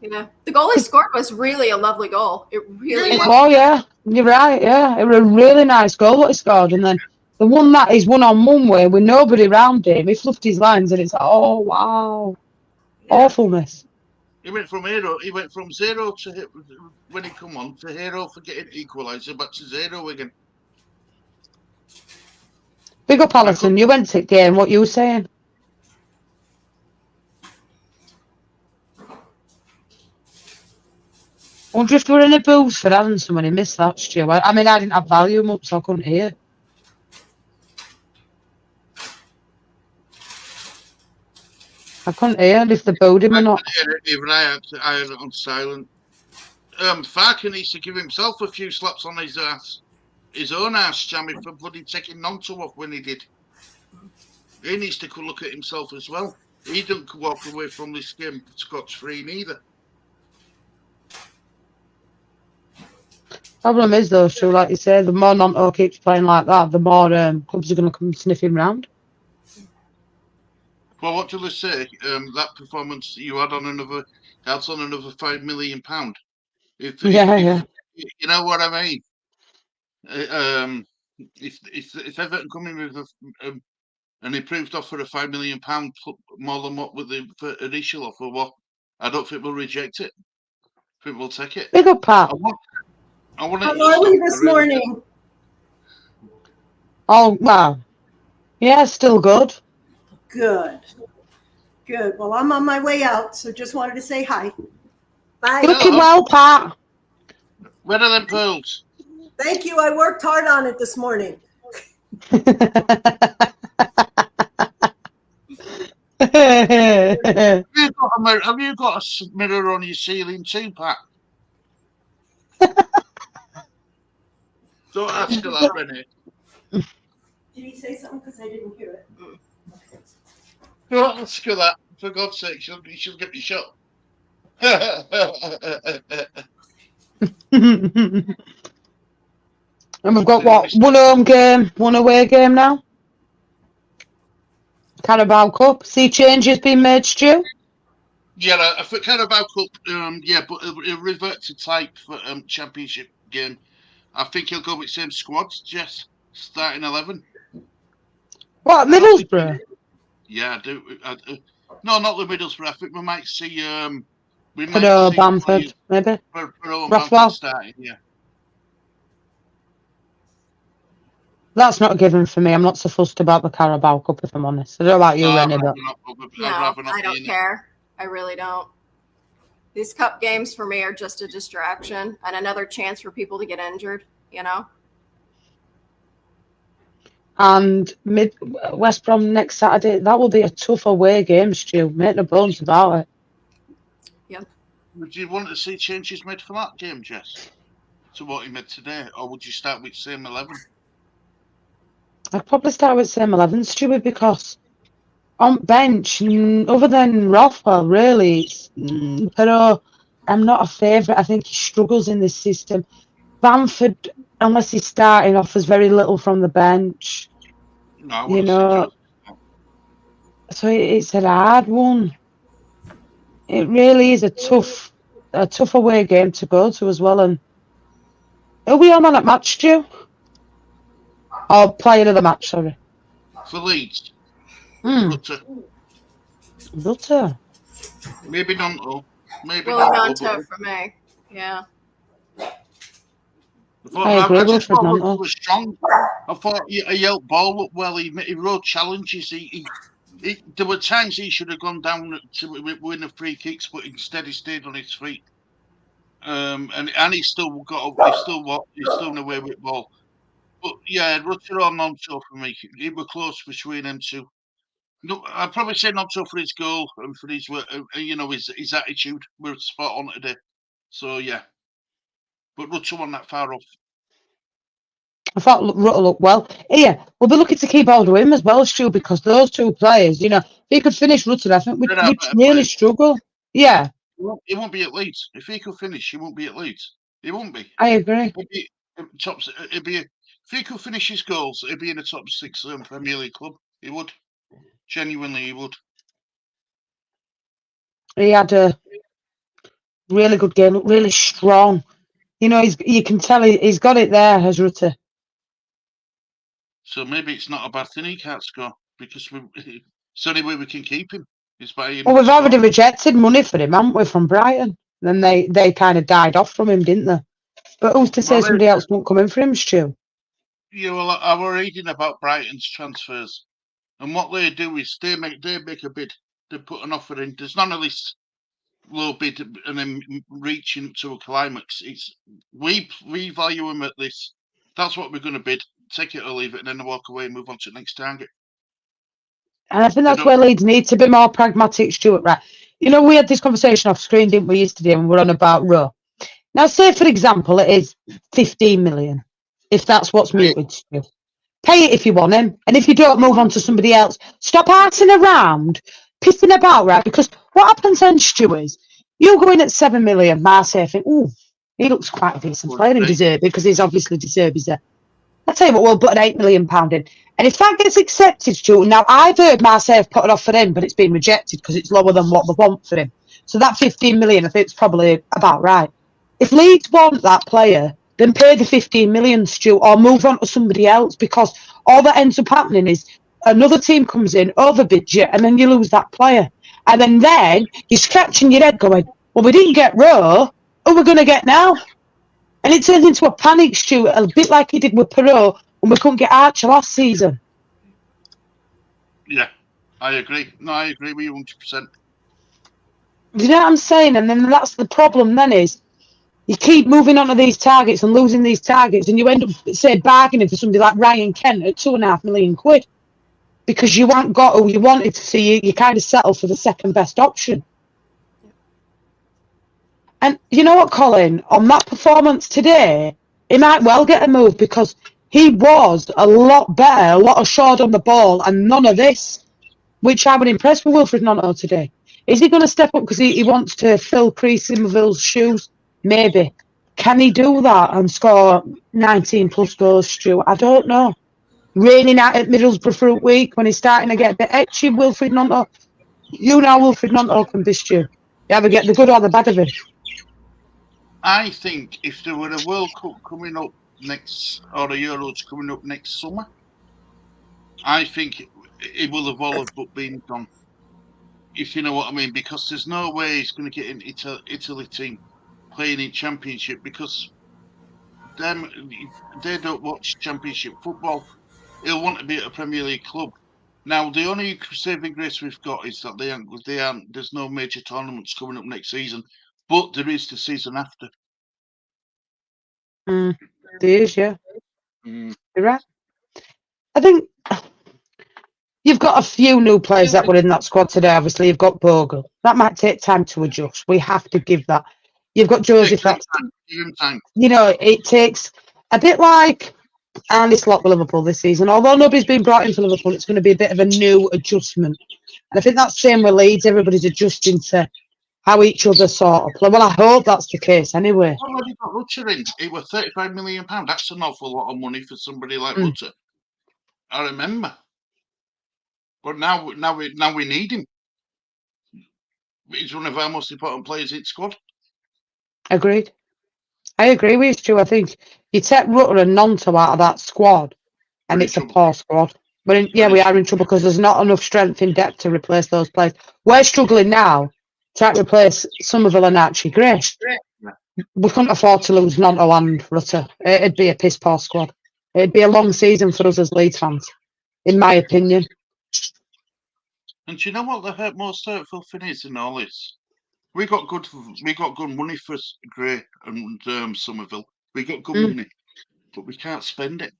Yeah. The goal he scored was really a lovely goal. It really was.
Oh, yeah. You're right, yeah. It was a really nice goal what he scored. And then the one that is one-on-one way with nobody around him, he fluffed his lines and it's like, oh, wow. Awfulness.
He went from hero. He went from 0 to when he come on to hero for getting equaliser, back to 0 again.
Big up, Alison. You went to the game. What you were saying? I wonder if there were any boos for having someone who missed that, Stu. I mean, I didn't have volume up, so I couldn't hear. I couldn't hear if they booed him or not.
Even I had it on silent. Farker needs to give himself a few slaps on his ass. His own ass, Jammy, for bloody taking Nonto off when he did. He needs to look at himself as well. He didn't walk away from this game scotch-free neither.
Problem is, though, Stu, like you say, the more Nonto keeps playing like that, the more clubs are going to come sniffing round.
Well, what did I say? That performance you had on another £5 million. If
Yeah.
you know what I mean. If Everton come in with an improved offer of £5 million, more than what with the initial offer, what I don't think we'll reject it. I think we'll take it.
Big up, Pat.
How are we this morning?
Oh, wow. Yeah, still good.
Good. Well, I'm on my way out, so just wanted to say hi. Bye.
Looking well, Pat.
Where are them pearls?
Thank you. I worked hard on it this morning.
Have you got a mirror on your ceiling too, Pat? Don't ask her that, Rennie.
Did he say something? Because I didn't hear it.
Don't ask her that. For God's sake, she'll get me shot.
And we've got what? One home game, one away game now. Carabao Cup. See changes being made, Stu?
Yeah, for Carabao Cup, yeah, but it'll revert to type for Championship game. I think he'll go with same squads, Jess, starting 11.
What, Middlesbrough?
Yeah, I do. No, not the Middlesbrough. I think we might see.
Bamford, maybe.
Bamford starting, yeah.
That's not a given for me. I'm not so fussed about the Carabao Cup, if I'm honest. I don't know about you, Rennie, but...
No, I don't care. I really don't. These cup games for me are just a distraction and another chance for people to get injured, you know?
And West Brom next Saturday, that will be a tough away game, Stu. Make no bones about it.
Yep.
Would you want to see changes made for that game, Jess? To what he made today? Or would you start with same 11?
I'd probably start with same 11, Stuart, because on bench, other than Rothwell, really, Pero, I'm not a favourite. I think he struggles in this system. Bamford, unless he's starting, offers very little from the bench.
No,
you know, so it's a hard one. It really is a tough away game to go to as well. And are we on that match, Stu? Or player of the match, sorry.
For Leeds.
Rutter.
Maybe Nonto. Maybe
Nonto for me. Yeah.
I agree with
Nonto was strong. I thought he held ball up well. He rode challenges. There were times he should have gone down to win the free kicks, but instead he stayed on his feet. And he still in away with ball. But yeah, Rutter or Nonto for me. It was close between them two. No, I'd probably say Nonto for his goal and for his his attitude. We're spot on today. So yeah, but Rutter wasn't that far off.
I thought Rutter looked well. Yeah, we'll be looking to keep hold of him as well, Stu, because those two players, if he could finish Rutter, I think we'd really struggle. Yeah.
He won't be at Leeds. If he could finish, he won't be at Leeds. He won't be.
I agree.
If he could finish his goals, he'd be in the top 6 Premier League club. He would. Genuinely, he would.
He had a really good game, looked really strong. You can tell he's got it there, as Rutter.
So maybe it's not a bad thing he can't score, because it's the only way we can keep him. Is by him.
Well, we've already rejected money for him, haven't we, from Brighton? Then they kind of died off from him, didn't they? But who's to say somebody else won't come in for him, Stu?
Yeah, well, I was reading about Brighton's transfers, and what they do is they make a bid, they put an offer in. There's none of this low bid and then reaching to a climax. It's we value them at this. That's what we're going to bid. Take it or leave it, and then walk away and move on to the next target.
And I think that's where Leeds need to be more pragmatic, Stuart, right? You know, we had this conversation off screen, didn't we, yesterday, and we're on about Rowe. Now, say, for example, it is 15 million, if that's what's muted, Stu. Pay it if you want him, and if you don't, move on to somebody else. Stop arsing around, pissing about, right? Because what happens then, Stu, is you go in at 7 million, Marseille think, ooh, he looks quite a decent player and deserve it, because he's obviously deserved it. I'll tell you what, we'll put an £8 million in. And if that gets accepted, Stu, now I've heard Marseille have put an offer in, but it's been rejected because it's lower than what they want for him. So that 15 million, I think it's probably about right. If Leeds want that player, then pay the 15 million, Stu, or move on to somebody else, because all that ends up happening is another team comes in, overbids you, and then you lose that player. And then you're scratching your head going, well, we didn't get Rowe, who are we going to get now? And it turns into a panic, Stu, a bit like he did with Perot when we couldn't get Archer last season.
Yeah, I agree. No, I agree with you 100%.
You know what I'm saying? And then that's the problem then is you keep moving on to these targets and losing these targets, and you end up, say, bargaining for somebody like Ryan Kent at £2.5 million because you haven't got who you wanted to see. You kind of settle for the second best option. And you know what, Colin? On that performance today, he might well get a move because he was a lot better, a lot assured on the ball, and none of this, which I would impress with Wilfred Gnonto today. Is he going to step up because he wants to fill Chris Somerville's shoes? Maybe. Can he do that and score 19 plus goals, Stu? I don't know. Raining out at Middlesbrough for a week when he's starting to get a bit etchy, Wilfred Gnonto. You know Wilfred Gnonto can be, Stu. You either get the good or the bad of it.
I think if there were a World Cup coming up next, or a Euros coming up next summer, I think it will have all but been done. If you know what I mean, because there's no way he's going to get into Italy team playing in Championship because they don't watch Championship football. He'll want to be at a Premier League club. Now, the only saving grace we've got is that they aren't. There's no major tournaments coming up next season, but there is the season after.
There is, yeah.
Mm.
You're right. I think you've got a few new players that were in that squad today. Obviously, you've got Bogle. That might take time to adjust. We have to give that. You've got Joseph. You know, it takes a bit like Andy Slot with Liverpool this season. Although nobody's been brought in for Liverpool, it's going to be a bit of a new adjustment. And I think that's the same with Leeds. Everybody's adjusting to how each other sort of play. Well, I hope that's the case anyway.
Well, they got Rutter in. It was £35 million. That's an awful lot of money for somebody like Rutter. I remember. But now we need him. He's one of our most important players in the squad.
Agreed. I agree with you, Stu. I think you take Rutter and Gnonto out of that squad, and it's a poor squad. But we are in trouble because there's not enough strength in depth to replace those players. We're struggling now to replace Somerville and Archie Gray. We couldn't afford to lose Gnonto and Rutter. It'd be a piss poor squad. It'd be a long season for us as Leeds fans, in my opinion.
And do you know what the most hurtful thing is in all this? We got good money for Gray and Somerville. We got good money, but we can't spend it.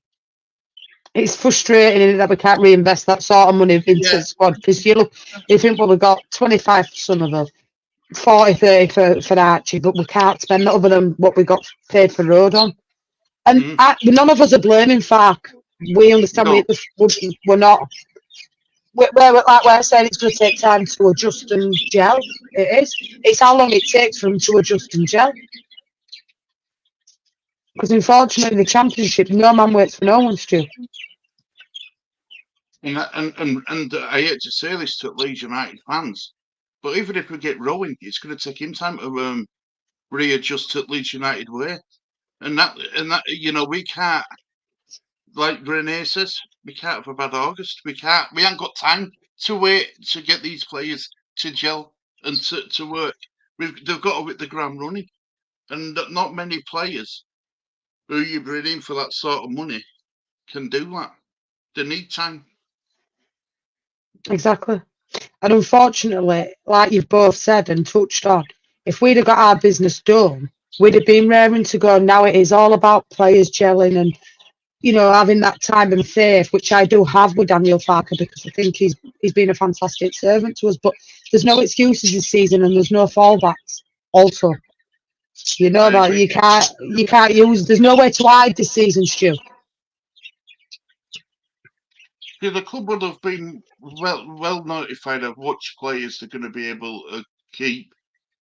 It's
frustrating that we can't reinvest that sort of money into the squad because you think, well, we got 25 for Somerville, 40, 30 for Archie, but we can't spend that other than what we got paid for road on. And none of us are blaming Fark. We understand we're not. We're saying it's going to take time to adjust and gel. It is. It's how long it takes for them to adjust and gel. Because unfortunately, in the Championship, no man waits for no one, Stu.
And I hate to say this to Leeds United fans, but even if we get Rowan, it's going to take him time to readjust to Leeds United way. And that we can't, like Renee says, we can't have a bad August. We ain't got time to wait to get these players to gel and to work. They've got to hit the ground running, and not many players who you bring in for that sort of money can do that. They need time.
Exactly. And unfortunately, like you've both said and touched on, if we'd have got our business done, we'd have been raring to go. Now it is all about players gelling and, you know, having that time and faith, which I do have with Daniel Farke, because I think he's been a fantastic servant to us. But there's no excuses this season, and there's no fallbacks. Also, you know that you can't use. There's no way to hide this season, Stu.
Yeah, the club would have been well notified of which players they're going to be able to keep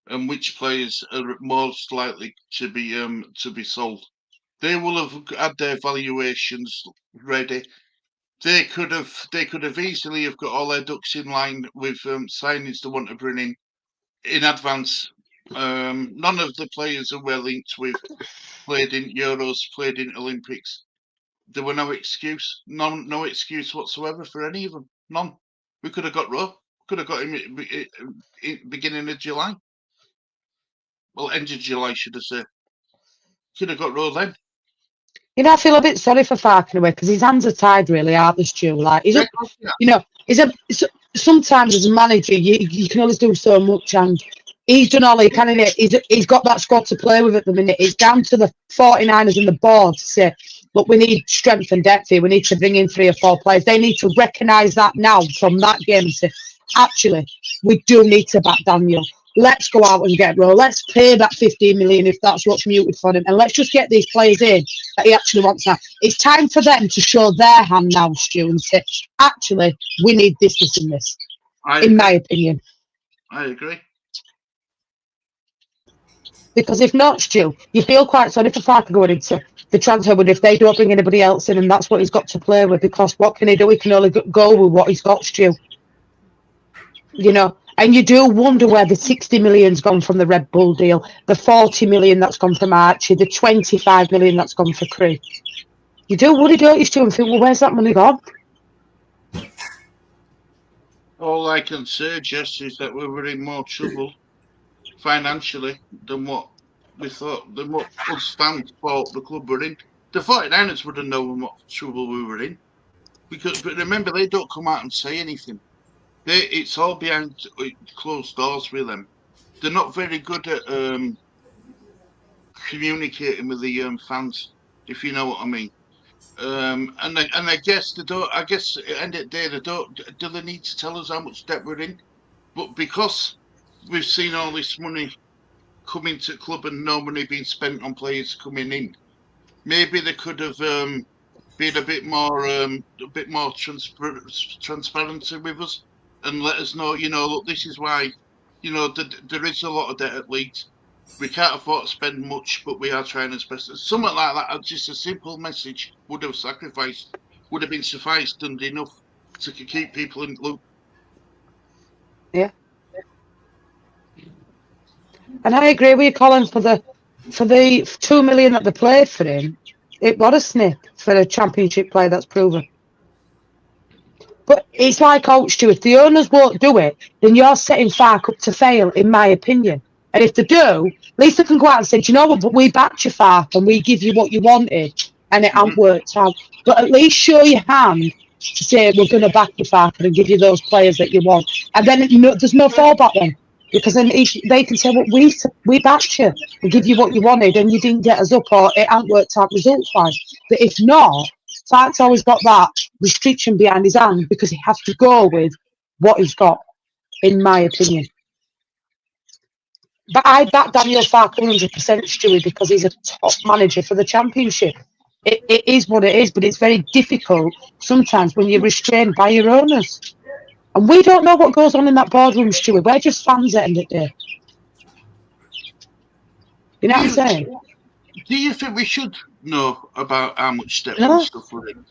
and which players are most likely to be sold. They will have had their valuations ready. They could have easily have got all their ducks in line with signings they want to bring in advance. None of the players are well linked with played in Euros, played in Olympics. There were no excuse, no excuse whatsoever for any of them. None. We could have got Rowe. Could have got him at beginning of July. Well, end of July, should I say. Could have got Rowe then.
You know, I feel a bit sorry for Farke in a way, because his hands are tied, really, aren't they, Stu? Like, he's up, you know, sometimes as a manager, you can always do so much, and he's done all he can in it. He's got that squad to play with at the minute. It's down to the 49ers and the board to say, look, we need strength and depth here. We need to bring in 3 or 4 players. They need to recognise that now from that game and say, actually, we do need to back Daniel. Let's go out and get Rowe. Let's pay that 15 million if that's what's muted for him. And let's just get these players in that he actually wants now. It's time for them to show their hand now, Stu, and say, actually, we need this, and this, my opinion.
I agree.
Because if not, Stu, you feel quite sorry for Farke going into the transfer window if they don't bring anybody else in, and that's what he's got to play with, because what can he do? He can only go with what he's got, Stu. You know, and you do wonder where the 60 million's gone from the Red Bull deal, the 40 million that's gone from Archie, the 25 million that's gone for Crew. You do worry, don't you, Stu, and think, well, where's that money gone?
All I can say, Jess, is that we were in more trouble financially than what we thought, than what us fans thought the club were in. The 49ers would have known what trouble we were in. But remember, they don't come out and say anything. It's all behind closed doors with them. They're not very good at communicating with the fans, if you know what I mean. And I guess they don't. I guess at the end of the day, they don't. Do they need to tell us how much debt we're in? But because we've seen all this money coming to the club and no money being spent on players coming in, maybe they could have been a bit more transparency with us and let us know. You know, look, this is why. You know, there is a lot of debt at Leeds. We can't afford to spend much, but we are trying as best. Something like that, just a simple message would have been sufficed and enough to keep people in the loop.
Yeah. And I agree with you, Colin, for the 2 million that they played for him. It was a snip for a championship player, that's proven. But it's like coach too. If the owners won't do it, then you're setting Farke up to fail, in my opinion. And if they do, at least they can go out and say, do you know what, but we backed you, Farke, and we give you what you wanted, and it hasn't worked out. But at least show your hand to say, we're going to back you, Farke, and give you those players that you want. And then there's no fallback then. Because then they can say, well, we backed you, we give you what you wanted, and you didn't get us up, or it hasn't worked out results-wise. But if not, Farke's always got that restriction behind his hand because he has to go with what he's got, in my opinion. But I back Daniel Farke 100%, Stewie, because he's a top manager for the championship. It is what it is, but it's very difficult sometimes when you're restrained by your owners. And we don't know what goes on in that boardroom, Stewie. We're just fans at the end of the day. You know what I'm saying?
Do you think we should know about how much debt and stuff we're in?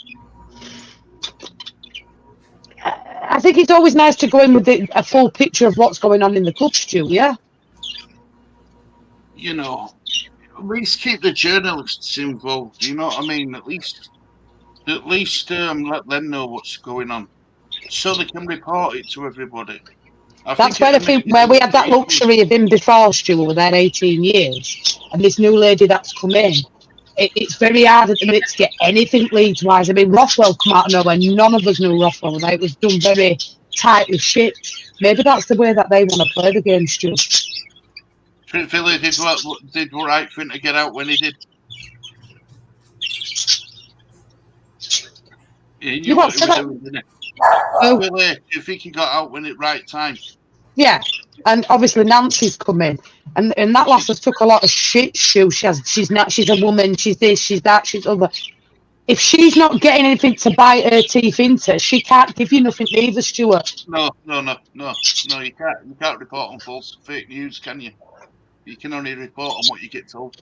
I think it's always nice to go in with a full picture of what's going on in the club, Stu, yeah?
You know, at least keep the journalists involved, you know what I mean? At least let them know what's going on so they can report it to everybody.
That's where I think where we had that luxury of him before, Stu, were there 18 years, and this new lady that's come in. It's very hard at the minute to get anything Leeds-wise. I mean, Rothwell come out of nowhere. None of us knew Rothwell. It was done very tightly shipped. Maybe that's the way that they want to play the game, Stu.
Philly did the right thing to get out when he did. He knew what he was doing, didn't he? Philly, I think he got out when at right time.
Yeah, and obviously Nancy's come in, and that lass has took a lot of shit. She's a woman. She's this. She's that. She's other. If she's not getting anything to bite her teeth into, she can't give you nothing either, Stuart.
No. You can't report on false fake news, can you? You can only report on what you get told.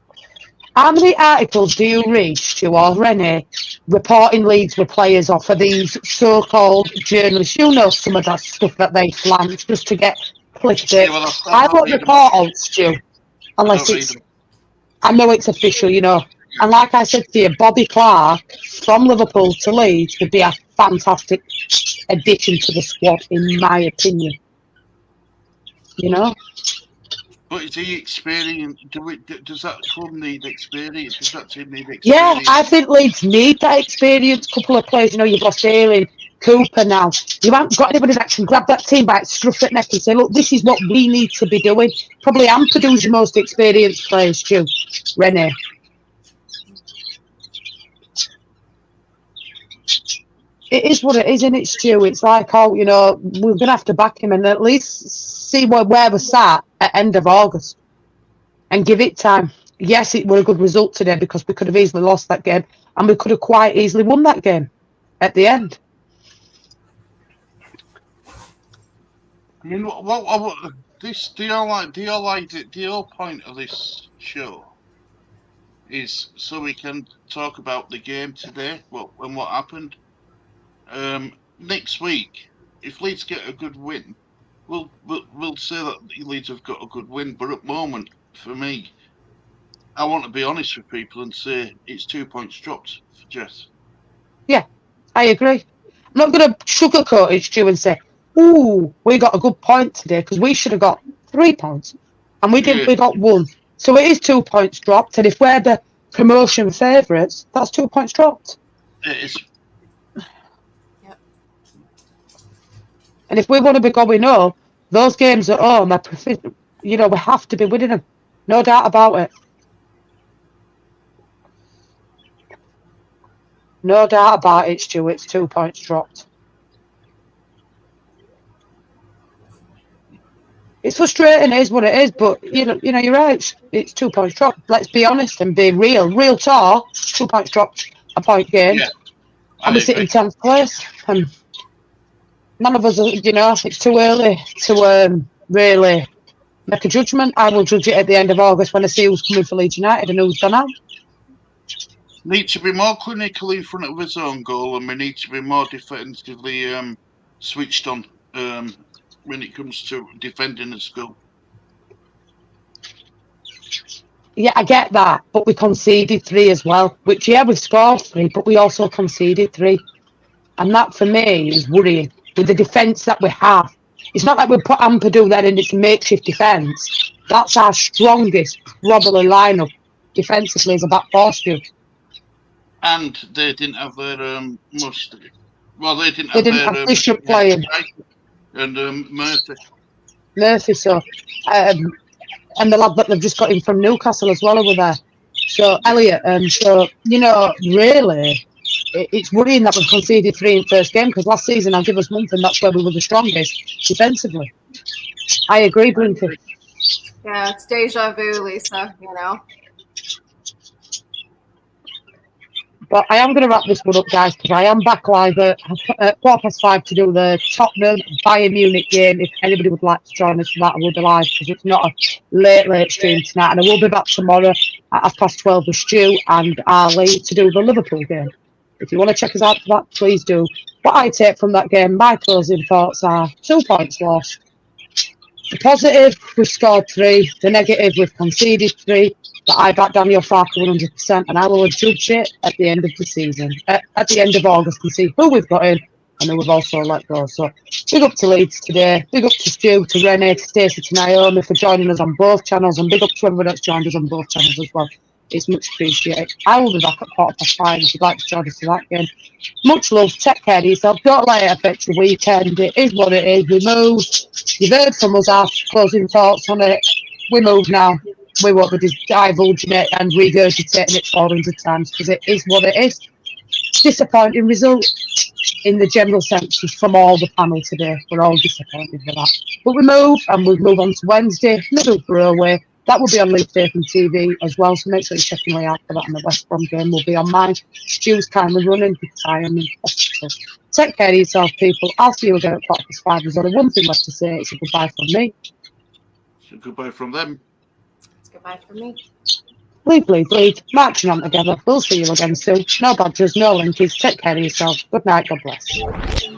How many articles do you read, Stu or Renee, reporting Leeds with players off of these so-called journalists? You know some of that stuff that they flaunt just to get clickbait.
Yeah,
I won't report on Stu unless it's. I know it's official, you know. And like I said to you, Bobby Clark from Liverpool to Leeds would be a fantastic addition to the squad, in my opinion. You know.
But the experience, does that club need experience? Does that team need experience?
Yeah, I think Leeds need that experience. Couple of players, you know, you've lost Ailing, Cooper now. You haven't got anybody that can grab that team by its scruff at neck and say, look, this is what we need to be doing. Probably Ampadu's your most experienced player, Stu. Renee. It is what it is, isn't it, Stu? It's like, oh, you know, we're going to have to back him and at least see where we're sat at end of August and give it time. Yes, it was a good result today because we could have easily lost that game and we could have quite easily won that game at the end.
I mean, what this the whole point of this show is so we can talk about the game today, and what happened. Next week, if Leeds get a good win, we'll say that Leeds have got a good win. But at the moment, for me, I want to be honest with people and say it's 2 points dropped for Jess.
Yeah, I agree. I'm not going to sugarcoat it, Stu, and say, ooh, we got a good point today because we should have got 3 points. And we didn't, we got 1. So it is 2 points dropped. And if we're the promotion favourites, that's 2 points dropped.
It is.
And if we want to be going up, those games at home, you know, we have to be winning them. No doubt about it. No doubt about it, Stu. It's 2 points dropped. It's frustrating, it is what it is, but you know, you're right. It's 2 points dropped. Let's be honest and be real. Real talk. 2 points dropped. A point game. Yeah, and we sit in 10th place. And none of us, you know, it's too early to really make a judgment. I will judge it at the end of August when I see who's coming for Leeds United and who's gone out.
Need to be more clinical in front of his own goal, and we need to be more defensively switched on when it comes to defending the goal.
Yeah, I get that, but we conceded 3 as well. Which, yeah, we scored 3, but we also conceded 3. And that, for me, is worrying. With the defence that we have. It's not like we put Ampadu there and it's a makeshift defence. That's our strongest, probably, lineup defensively is a back 4, Stu.
And they didn't have their most. Well, they didn't
have Bishop playing.
And
Murphy, so. And the lad that they've just got in from Newcastle as well over there. So, Elliot, so, you know, really. It's worrying that we've conceded 3 in first game because last season, I'll give us month, and that's where we were the strongest defensively. I agree, Blinky.
Yeah, it's deja vu, Lisa, you know.
But I am going to wrap this one up, guys, because I am back live at 5:15 to do the Tottenham Bayern Munich game. If anybody would like to join us for that, I will be live because it's not a late stream tonight. And I will be back tomorrow at 12:30 with Stu and Ali to do the Liverpool game. If you want to check us out for that, please do. What I take from that game, my closing thoughts are 2 points lost. The positive, we've scored 3. The negative, we've conceded 3. But I back Daniel Farke 100%, and I will judge it at the end of the season, at the end of August, and see who we've got in and who we've also let go. So big up to Leeds today, big up to Stu, to Renee, to Stacey, to Naomi for joining us on both channels, and big up to everyone that's joined us on both channels as well. It's much appreciated. I will be back at 5:15 if you'd like to join us for that game. Much love, take care of yourself, don't let it affect your weekend. It is what it is, we move. You've heard from us our closing thoughts on it. We move now. We won't be just divulging it and regurgitating it 400 times because it is what it is. Disappointing result in the general sense from all the panel today. We're all disappointed with that. But we move, and we'll move on to Wednesday, Middlesbrough away. That will be on Leeds Stadium TV as well, so make sure you check your way out for that, and the West Brom game will be on mine. Stu's kind of running because I am in hospital. Take care of yourself, people. I'll see you again at 5:15. There's only one thing left to say. It's a goodbye from me.
It's a goodbye from them.
It's goodbye from me.
Bleed, bleed, bleed. Marching on together. We'll see you again soon. No badgers, no linkies. Take care of yourself. Good night. God bless.